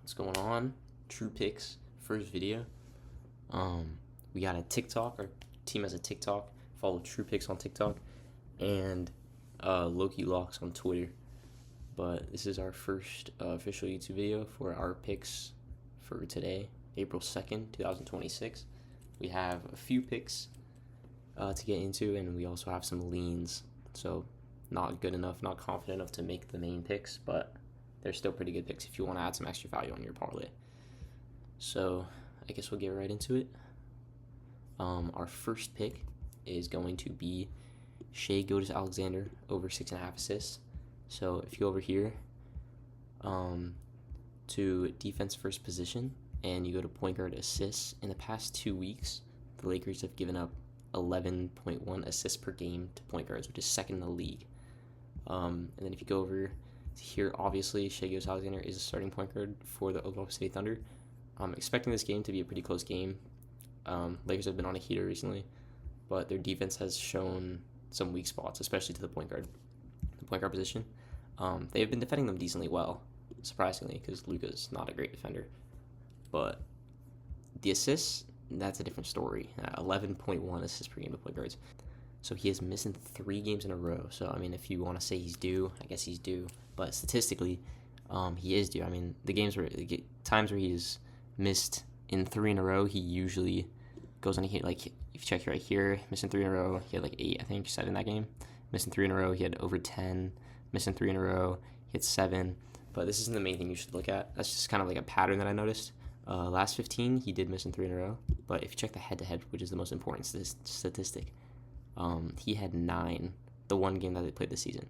What's going on? True Picks, first video. We got a TikTok. Our team has a TikTok. Follow True Picks on TikTok and Loki Locks on Twitter. But this is our first official YouTube video for our picks for today, April 2nd, 2026. We have a few picks to get into, and we also have some leans. So not good enough, not confident enough to make the main picks, but they're still pretty good picks if you want to add some extra value on your parlay. So I guess we'll get right into it. Our first pick is going to be Shai Gilgeous-Alexander over 6.5 assists. So if you go over here to defense first position and you go to point guard assists, in the past 2 weeks, the Lakers have given up 11.1 assists per game to point guards, which is second in the league. And then if you go over here, obviously, Shai Gilgeous-Alexander is a starting point guard for the Oklahoma City Thunder. I'm expecting this game to be a pretty close game. Lakers have been on a heater recently, but their defense has shown some weak spots, especially to the point guard position. They have been defending them decently well, surprisingly, because Luka's not a great defender. But the assists, that's a different story. 11.1 assists per game to point guards. So he is missing 3 games in a row. So, I mean, if you want to say he's due, I guess he's due. But statistically, he is due. I mean, times where he's missed in 3 in a row, he usually goes on a hit. Like, if you check right here, missing 3 in a row, he had like 8, I think, 7 that game. Missing 3 in a row, he had over 10. Missing 3 in a row, he had 7. But this isn't the main thing you should look at. That's just kind of like a pattern that I noticed. Last 15, he did miss in 3 in a row. But if you check the head-to-head, which is the most important statistic, he had 9 the one game that they played this season,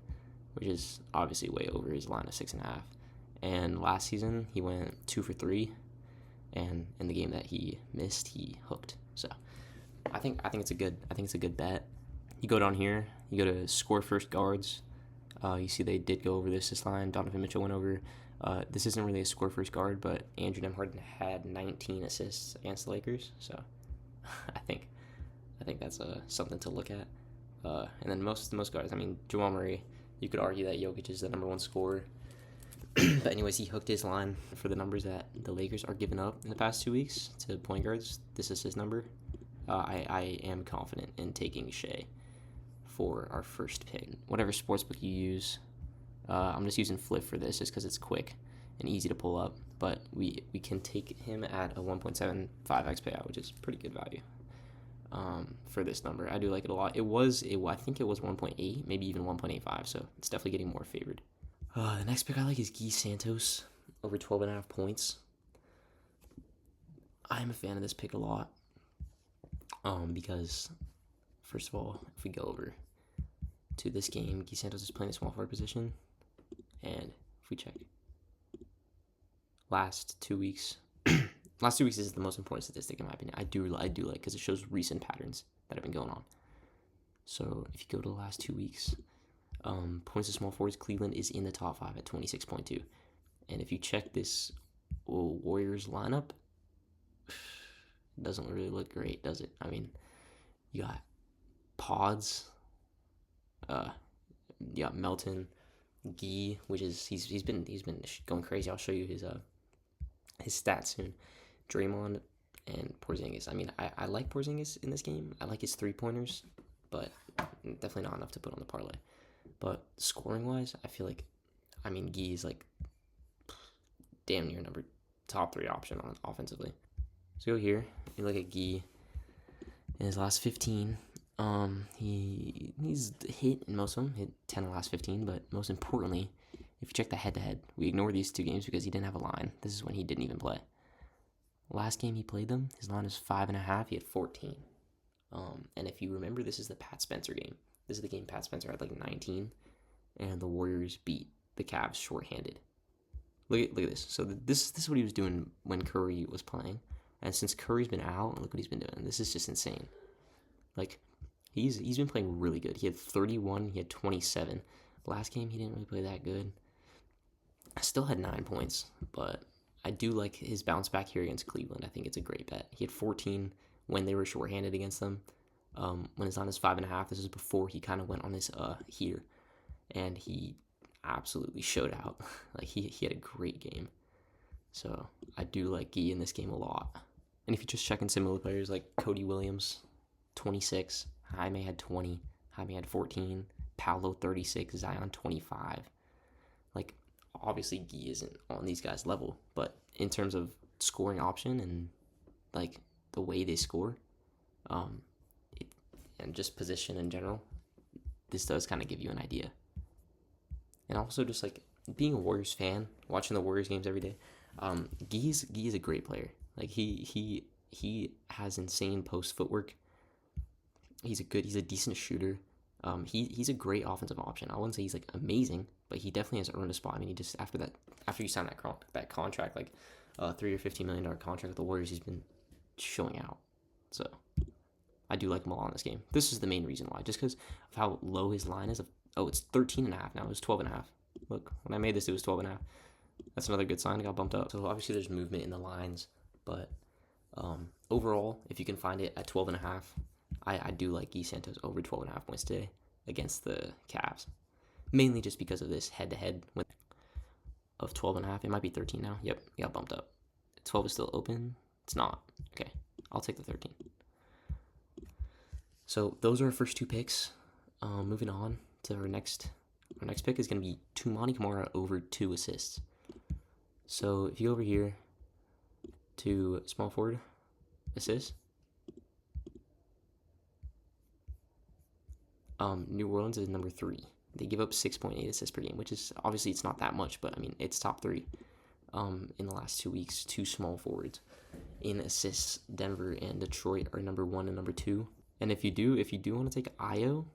which is obviously way over his line of 6.5. And last season, he went 2 for 3. And in the game that he missed, he hooked. So I think it's a good bet. You go down here, you go to score first guards. You see they did go over the assist line. Donovan Mitchell went over. This isn't really a score first guard, but Andrew Nembhard had 19 assists against the Lakers. So I think that's something to look at. And then most guards, I mean, Jamal Murray, you could argue that Jokic is the number 1 scorer. But anyways, he hooked his line for the numbers that the Lakers are giving up in the past 2 weeks to point guards. This is his number. I am confident in taking Shai for our first pick. Whatever sportsbook you use, I'm just using Flip for this just because it's quick and easy to pull up. But we can take him at a 1.75x payout, which is pretty good value for this number. I do like it a lot. I think it was 1.8, maybe even 1.85, so it's definitely getting more favored. The next pick I like is Guy Santos over 12.5 points. I'm a fan of this pick a lot because, first of all, if we go over to this game, Guy Santos is playing the small forward position, and if we check last 2 weeks, last 2 weeks is the most important statistic in my opinion. I do like because it shows recent patterns that have been going on. So if you go to the last 2 weeks, points to small forwards, Cleveland is in the top 5 at 26.2. And if you check this Warriors lineup, it doesn't really look great, does it? I mean, you got Pods, you got Melton, Guy, which is he's been going crazy. I'll show you his stats soon. Draymond and Porzingis. I mean, I like Porzingis in this game. I like his 3-pointers, but definitely not enough to put on the parlay. But scoring-wise, I feel like, I mean, Guy is like damn near top 3 option on offensively. So go here, you look at Guy in his last 15. He's hit in most of them, hit 10 in the last 15. But most importantly, if you check the head-to-head, we ignore these 2 games because he didn't have a line. This is when he didn't even play. Last game he played them, his line is 5.5. He had 14. And if you remember, this is the Pat Spencer game. This is the game Pat Spencer had like 19, and the Warriors beat the Cavs shorthanded. Look at this. So this is what he was doing when Curry was playing, and since Curry's been out, look what he's been doing. This is just insane. Like he's been playing really good. He had 31. He had 27. Last game he didn't really play that good. I still had 9 points, but I do like his bounce back here against Cleveland. I think it's a great bet. He had 14 when they were shorthanded against them. When his line is 5.5, this is before he kind of went on this heater, and he absolutely showed out. Like he had a great game. So I do like Gee in this game a lot. And if you just check in similar players like Cody Williams, 26, Jaime had 20, Jaime had 14, Paolo 36, Zion 25. Like, obviously Gee isn't on these guys' level, but in terms of scoring option and like the way they score, and just position in general, this does kind of give you an idea. And also just like being a Warriors fan, watching the Warriors games every day, Gee's a great player. Like he has insane post footwork. He's a decent shooter. He's a great offensive option. I wouldn't say he's like amazing, but he definitely has earned a spot. I mean, he just after you sign that contract, like $3 or $15 million contract with the Warriors, he's been showing out. So I do like him a lot in this game. This is the main reason why, just because of how low his line is. It's 13.5 now. It was 12.5. Look, when I made this, it was 12.5. That's another good sign. It got bumped up. So obviously there's movement in the lines, but overall, if you can find it at 12.5, I do like Gui Santos over 12.5 points today against the Cavs. Mainly just because of this head-to-head of 12.5. It might be 13 now. Yep, it got bumped up. 12 is still open. It's not. Okay, I'll take the 13. So those are our first two picks. Moving on to our next pick is going to be Toumani Camara over 2 assists. So if you go over here to small forward assists, New Orleans is number 3. They give up 6.8 assists per game, which is obviously it's not that much, but I mean it's top 3 in the last 2 weeks. 2 small forwards in assists. Denver and Detroit are number 1 and number 2. And if you do want to take Ayo,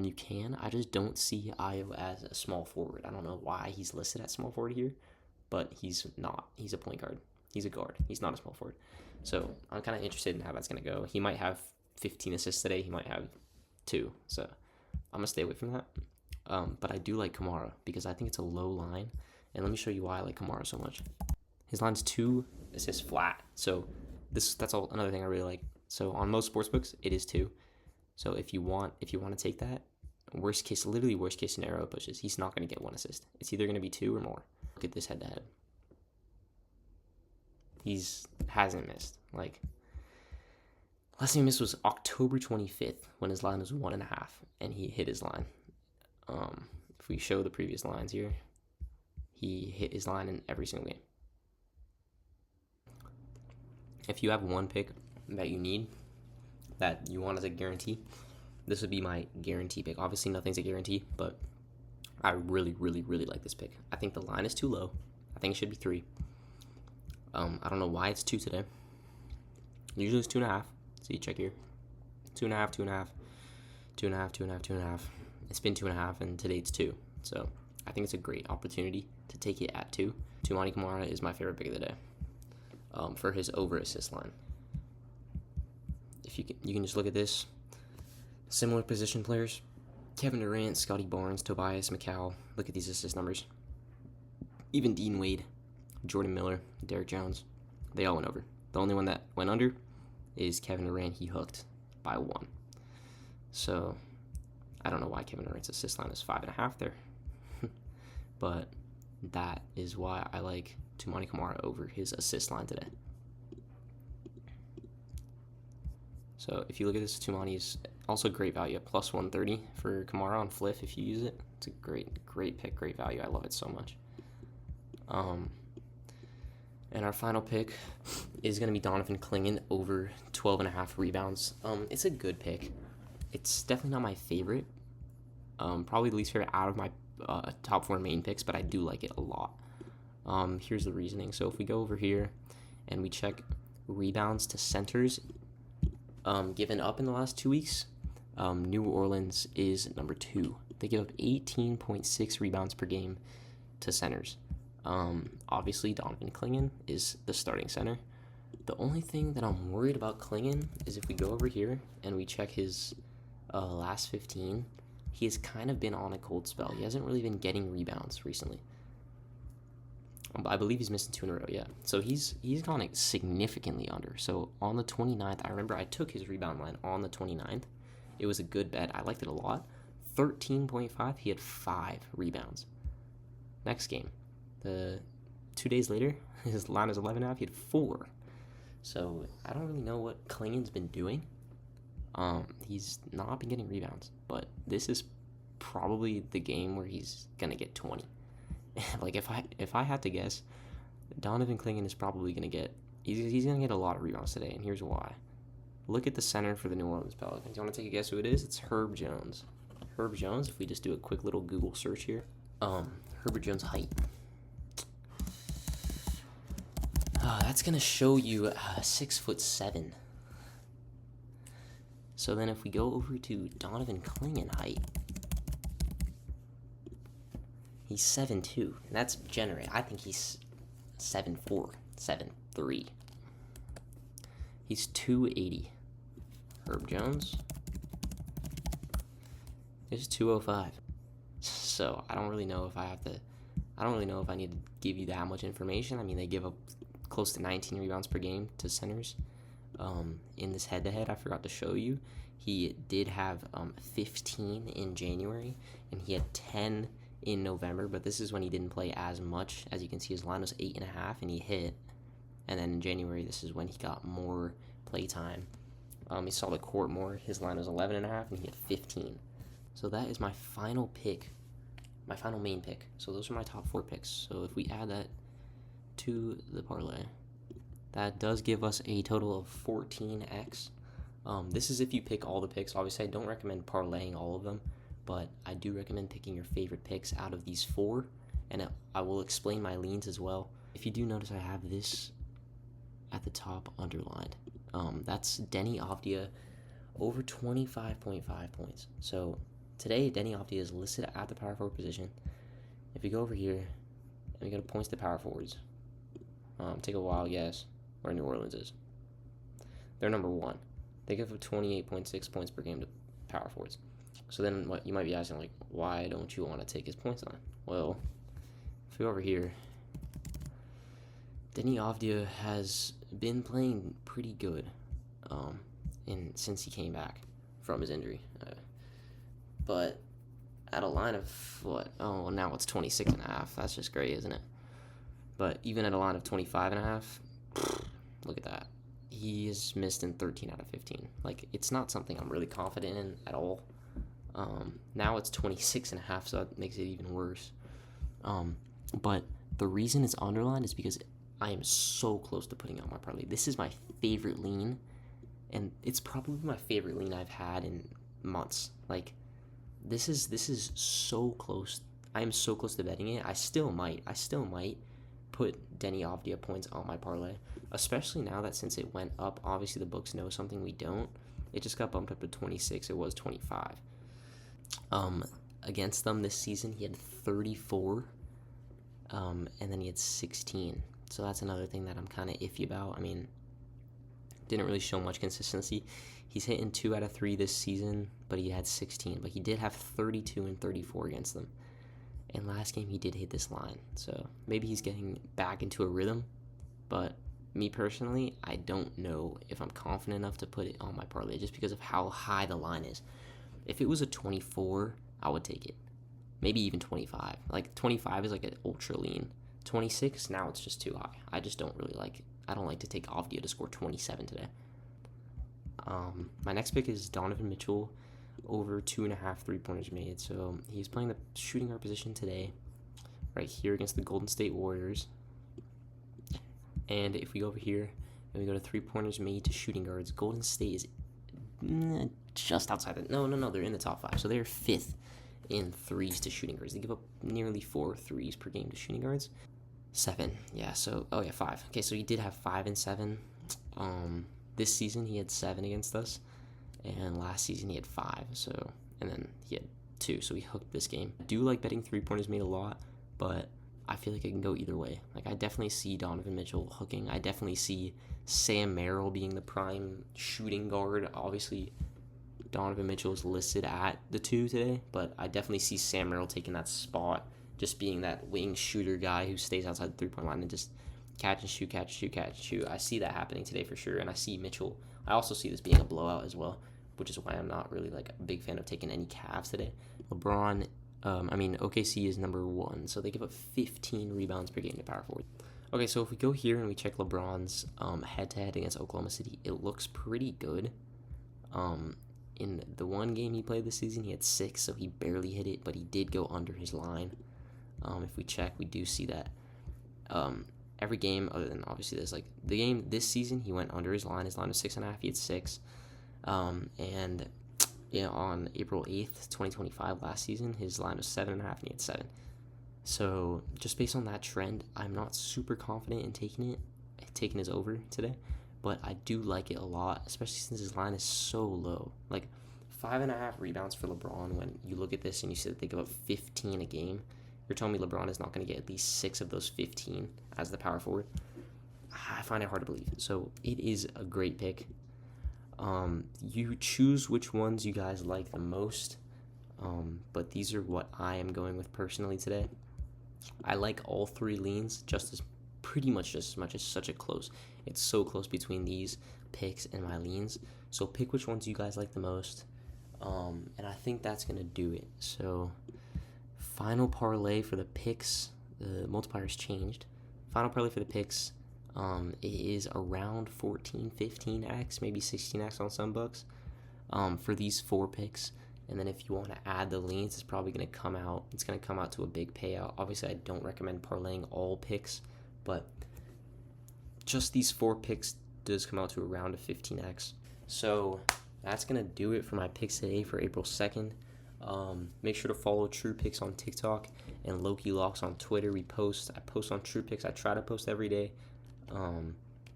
you can. I just don't see Ayo as a small forward. I don't know why he's listed as small forward here, but he's not. He's a point guard. He's a guard. He's not a small forward. So I'm kind of interested in how that's going to go. He might have 15 assists today. He might have 2. So I'm going to stay away from that. But I do like Camara because I think it's a low line. And let me show you why I like Camara so much. His line's 2 assists flat. So that's another thing I really like. So on most sportsbooks, it is 2. So if you want to take that, worst case scenario pushes, he's not going to get 1 assist. It's either going to be 2 or more. Look at this head-to-head. Hasn't missed. Like, last time he missed was October 25th when his line was 1.5, and he hit his line. If we show the previous lines here, he hit his line in every single game. If you have one pick that you need, that you want as a guarantee, this would be my guarantee pick. Obviously, nothing's a guarantee, but I really, really, really like this pick. I think the line is too low. I think it should be 3. I don't know why it's 2 today. Usually it's 2.5. See, check here. 2.5, 2.5, 2.5, 2.5, 2.5. It's been 2.5, and today it's 2. So I think it's a great opportunity to take it at 2. Toumani Camara is my favorite pick of the day for his over assist line. If you can just look at this. Similar position players: Kevin Durant, Scotty Barnes, Tobias McCall. Look at these assist numbers. Even Dean Wade, Jordan Miller, Derek Jones, they all went over. The only one that went under is Kevin Durant. He hooked by 1. So I don't know why Kevin Durant's assist line is 5.5 there. But that is why I like Toumani Camara over his assist line today. So if you look at this, Toumani is also great value at plus 130 for Camara on Fliff if you use it. It's a great pick, great value. I love it so much. And our final pick is going to be Donovan Clingan over 12.5 rebounds. It's a good pick. It's definitely not my favorite. Probably the least favorite out of my top 4 main picks, but I do like it a lot. Here's the reasoning. So if we go over here and we check rebounds to centers given up in the last 2 weeks, New Orleans is number 2. They give up 18.6 rebounds per game to centers. Obviously, Donovan Clingan is the starting center. The only thing that I'm worried about Clingan is if we go over here and we check his last 15, he has kind of been on a cold spell. He hasn't really been getting rebounds recently. I believe he's missing 2 in a row, yeah. So he's gone significantly under. So on the 29th, I remember I took his rebound line on the 29th. It was a good bet. I liked it a lot. 13.5, he had 5 rebounds. Next game, the 2 days later, his line is 11.5. He had 4. So I don't really know what Klingen's been doing. He's not been getting rebounds, but this is probably the game where he's gonna get 20. Like if I had to guess, Donovan Clingan is probably gonna get he's gonna get a lot of rebounds today, and here's why. Look at the center for the New Orleans Pelicans. You want to take a guess who it is? It's Herb Jones. Herb Jones. If we just do a quick little Google search here, Herbert Jones' height. That's gonna show you 6'7". So then if we go over to Donovan Clingan height, he's 7'2", and that's generate. I think he's 7'4", 7'3". He's 280. Herb Jones is 205. So I don't really know if I need to give you that much information. I mean, they give up close to 19 rebounds per game to centers. In this head-to-head, I forgot to show you, he did have 15 in January, and he had 10 in November, but this is when he didn't play as much. As you can see, his line was 8.5, and he hit. And then in January, this is when he got more play time. He saw the court more. His line was 11.5, and he had 15. So that is my final pick, my final main pick. So those are my top 4 picks. So if we add that to the parlay, that does give us a total of 14x. This is if you pick all the picks. Obviously, I don't recommend parlaying all of them, but I do recommend picking your favorite picks out of these 4, and I will explain my leans as well. If you do notice, I have this at the top underlined. That's Deni Avdija over 25.5 points. So today, Deni Avdija is listed at the power forward position. If you go over here and we go to points to power forwards, take a wild guess where New Orleans is. They're number 1. They give up 28.6 points per game to power forwards. So then what you might be asking, like, why don't you want to take his points line? Well, if we go over here, Deni Avdija has been playing pretty good since he came back from his injury. But at a line of what? Oh, now it's 26.5. That's just great, isn't it? But even at a line of 25.5, look at that. He has missed in 13 out of 15. Like, it's not something I'm really confident in at all. Now it's 26.5, so that makes it even worse. But the reason it's underlined is because I am so close to putting out my parlay. This is my favorite lean, and it's probably my favorite lean I've had in months. Like, this is so close. I am so close to betting it. I still might put Deni Avdija points on my parlay, especially now that since it went up, obviously the books know something we don't. It just got bumped up to 26. It was 25. Against them this season, he had 34, and then he had 16. So that's another thing that I'm kind of iffy about. I mean, didn't really show much consistency. He's hitting 2 out of 3 this season, but he had 16. But he did have 32 and 34 against them. And last game, he did hit this line. So maybe he's getting back into a rhythm. But me personally, I don't know if I'm confident enough to put it on my parlay just because of how high the line is. If it was a 24, I would take it. Maybe even 25. Like, 25 is like an ultra lean. 26, now it's just too high. I just don't really like it. I don't like to take Avdija to score 27 today. My next pick is Donovan Mitchell over 2.5 3-pointers made. So he's playing the shooting guard position today, right here against the Golden State Warriors. And if we go over here and we go to 3-pointers made to shooting guards, Golden State is just outside it. No, they're in the top 5. So they're 5th in threes to shooting guards. They give up nearly 4 threes per game to shooting guards. 7, yeah. So 5. Okay, so he did have 5 and 7. This season he had 7 against us, and last season he had 5. So, and then he had 2. So he hooked this game. I do like betting 3-pointers made a lot, but I feel like it can go either way. Like, I definitely see Donovan Mitchell hooking. I definitely see Sam Merrill being the prime shooting guard. Obviously, Donovan Mitchell is listed at the 2 today, but I definitely see Sam Merrill taking that spot, just being that wing shooter guy who stays outside the 3-point line and just catch and shoot, catch and shoot, catch and shoot. I see that happening today for sure, and I see Mitchell. I also see this being a blowout as well, which is why I'm not really like a big fan of taking any Cavs today. LeBron OKC is number 1, so they give up 15 rebounds per game to power forward. Okay, so if we go here and we check LeBron's head-to-head against Oklahoma City, it looks pretty good. In the one game he played this season, he had 6, so he barely hit it, but he did go under his line. If we check, we do see that every game, other than obviously this, like the game this season, he went under his line. His line was 6.5, he had 6. And on April 8th, 2025, last season, his line was 7.5 and he had 7. So just based on that trend, I'm not super confident in taking his over today, but I do like it a lot, especially since his line is so low. Like 5.5 rebounds for LeBron. When you look at this and you see that they give up 15 a game, you're telling me LeBron is not going to get at least 6 of those 15 as the power forward? I find it hard to believe. So it is a great pick. You choose which ones you guys like the most, but these are what I am going with personally today. I like all 3 leans pretty much just as much. It's such a close. It's so close between these picks and my leans. So pick which ones you guys like the most, and I think that's gonna do it. So final parlay for the picks. The multiplyer's changed. Final parlay for the picks. It is around 14, 15x, maybe 16x on some books for these 4 picks. And then if you want to add the leans, it's probably going to come out. It's going to come out to a big payout. Obviously, I don't recommend parlaying all picks, but just these 4 picks does come out to around a 15x. So that's going to do it for my picks today for April 2nd. Make sure to follow True Picks on TikTok and Loki Locks on Twitter. I post on True Picks. I try to post every day.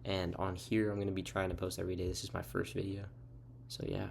And on here, I'm going to be trying to post every day. This is my first video. So yeah.